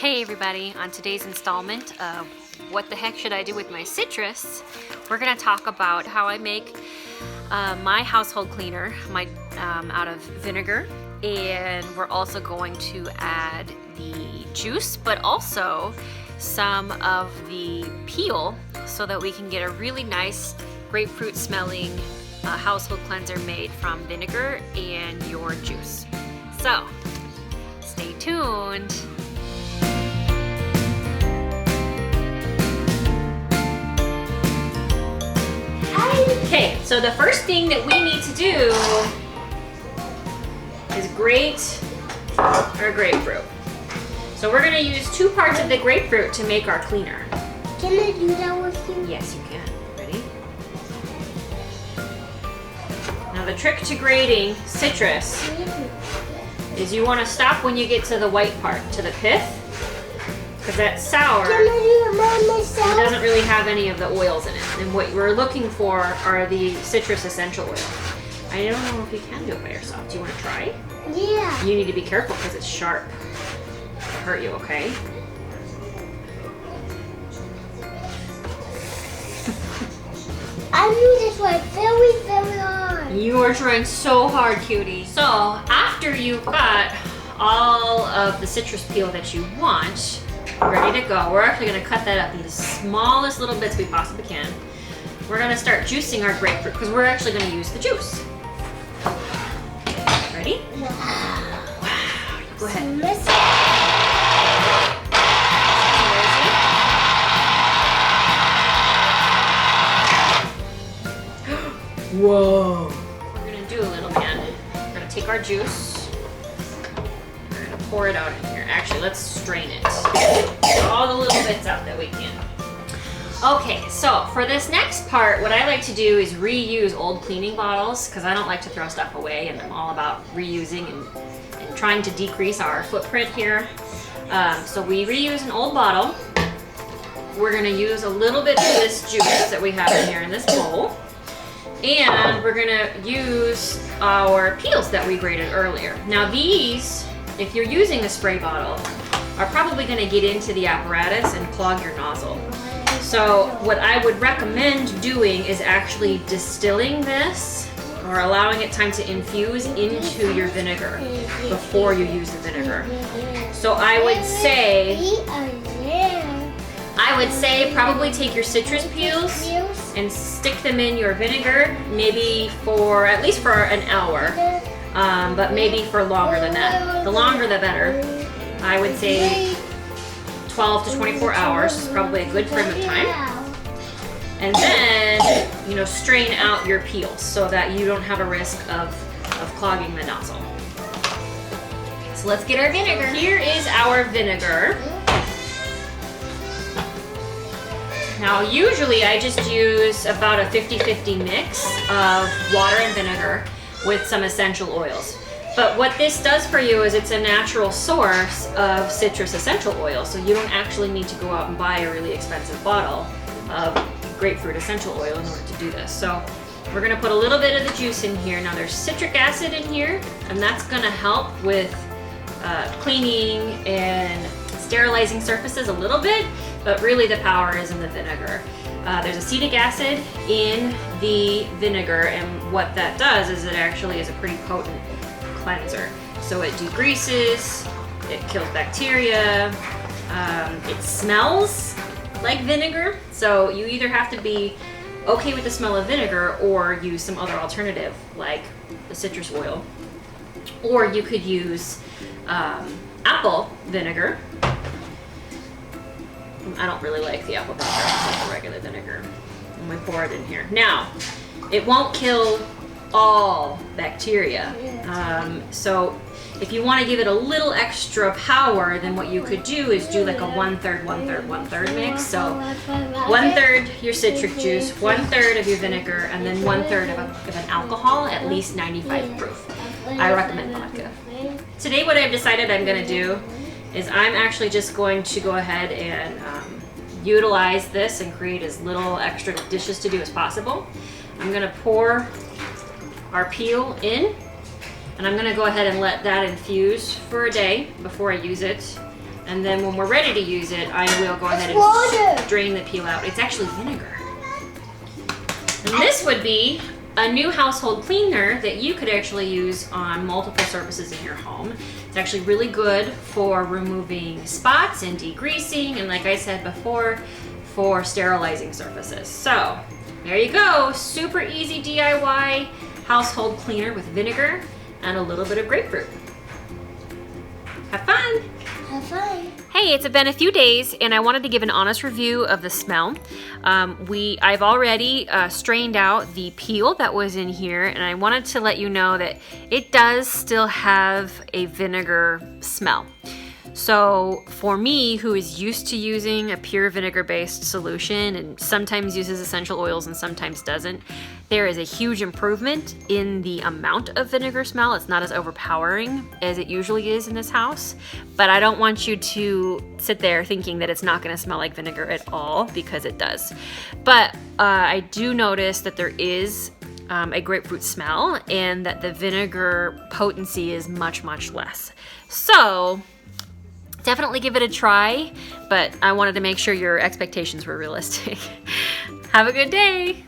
Hey everybody, on today's installment of What the Heck Should I Do with My Citrus, we're going to talk about how I make my household cleaner out of vinegar, and we're also going to add the juice but also some of the peel so that we can get a really nice grapefruit smelling household cleanser made from vinegar and your juice. So stay tuned. Okay, so the first thing that we need to do is grate our grapefruit. So we're going to use 2 parts of the grapefruit to make our cleaner. Can I do that with you? Yes, you can. Ready? Now the trick to grating citrus is you want to stop when you get to the white part, to the pith, because that's sour. Can I do it by myself? It doesn't really have any of the oils in it. And what we're looking for are the citrus essential oil. I don't know if you can do it by yourself. Do you want to try? Yeah. You need to be careful because it's sharp. It'll hurt you, okay? I need this one very, very hard. You are trying so hard, cutie. So after you've got all of the citrus peel that you want ready to go, we're actually going to cut that up into the smallest little bits we possibly can. We're going to start juicing our grapefruit because we're actually going to use the juice. Ready? Wow. Go ahead. Whoa. We're going to do a little bit. We're going to take our juice. We're going to pour it out in here. Actually, let's strain it. Get all the little bits out that we can. Okay, so for this next part, what I like to do is reuse old cleaning bottles because I don't like to throw stuff away, and I'm all about reusing and trying to decrease our footprint here. So we reuse an old bottle. We're going to use a little bit of this juice that we have in here in this bowl. And we're gonna use our peels that we grated earlier. Now these, if you're using a spray bottle, are probably gonna get into the apparatus and clog your nozzle. So what I would recommend doing is actually distilling this or allowing it time to infuse into your vinegar before you use the vinegar. So I would say probably take your citrus peels and stick them in your vinegar, maybe for at least for an hour, but maybe for longer than that. The longer the better. I would say 12 to 24 hours is probably a good frame of time. And then, strain out your peels so that you don't have a risk of clogging the nozzle. So let's get our vinegar. Here is our vinegar. Now usually I just use about a 50-50 mix of water and vinegar with some essential oils. But what this does for you is it's a natural source of citrus essential oil, so you don't actually need to go out and buy a really expensive bottle of grapefruit essential oil in order to do this. So we're gonna put a little bit of the juice in here. Now there's citric acid in here, and that's gonna help with cleaning and sterilizing surfaces a little bit, but really the power is in the vinegar. There's acetic acid in the vinegar, and what that does is it actually is a pretty potent cleanser. So it degreases, it kills bacteria, it smells like vinegar, so you either have to be okay with the smell of vinegar or use some other alternative like the citrus oil. Or you could use apple vinegar. I don't really like the apple vinegar, I just like the regular vinegar. And we pour it in here. Now, it won't kill all bacteria. So if you want to give it a little extra power, then what you could do is do like a 1/3, 1/3, 1/3 mix. So 1/3 your citric juice, 1/3 of your vinegar, and then 1/3 of an alcohol, at least 95 proof. I recommend vodka. Today what I've decided I'm going to do is I'm actually just going to go ahead and utilize this and create as little extra dishes to do as possible. I'm going to pour our peel in, and I'm going to go ahead and let that infuse for a day before I use it. And then when we're ready to use it, I will go ahead Water. and drain the peel out. It's actually vinegar. And this would be a new household cleaner that you could actually use on multiple surfaces in your home. It's actually really good for removing spots and degreasing, and like I said before, for sterilizing surfaces. So there you go, super easy DIY household cleaner with vinegar and a little bit of grapefruit. Have fun! Have fun. Hey, it's been a few days and I wanted to give an honest review of the smell. I've already strained out the peel that was in here, and I wanted to let you know that it does still have a vinegar smell. So for me, who is used to using a pure vinegar-based solution and sometimes uses essential oils and sometimes doesn't, there is a huge improvement in the amount of vinegar smell. It's not as overpowering as it usually is in this house, but I don't want you to sit there thinking that it's not gonna smell like vinegar at all, because it does. But I do notice that there is a grapefruit smell and that the vinegar potency is much, much less. So definitely give it a try, but I wanted to make sure your expectations were realistic. Have a good day.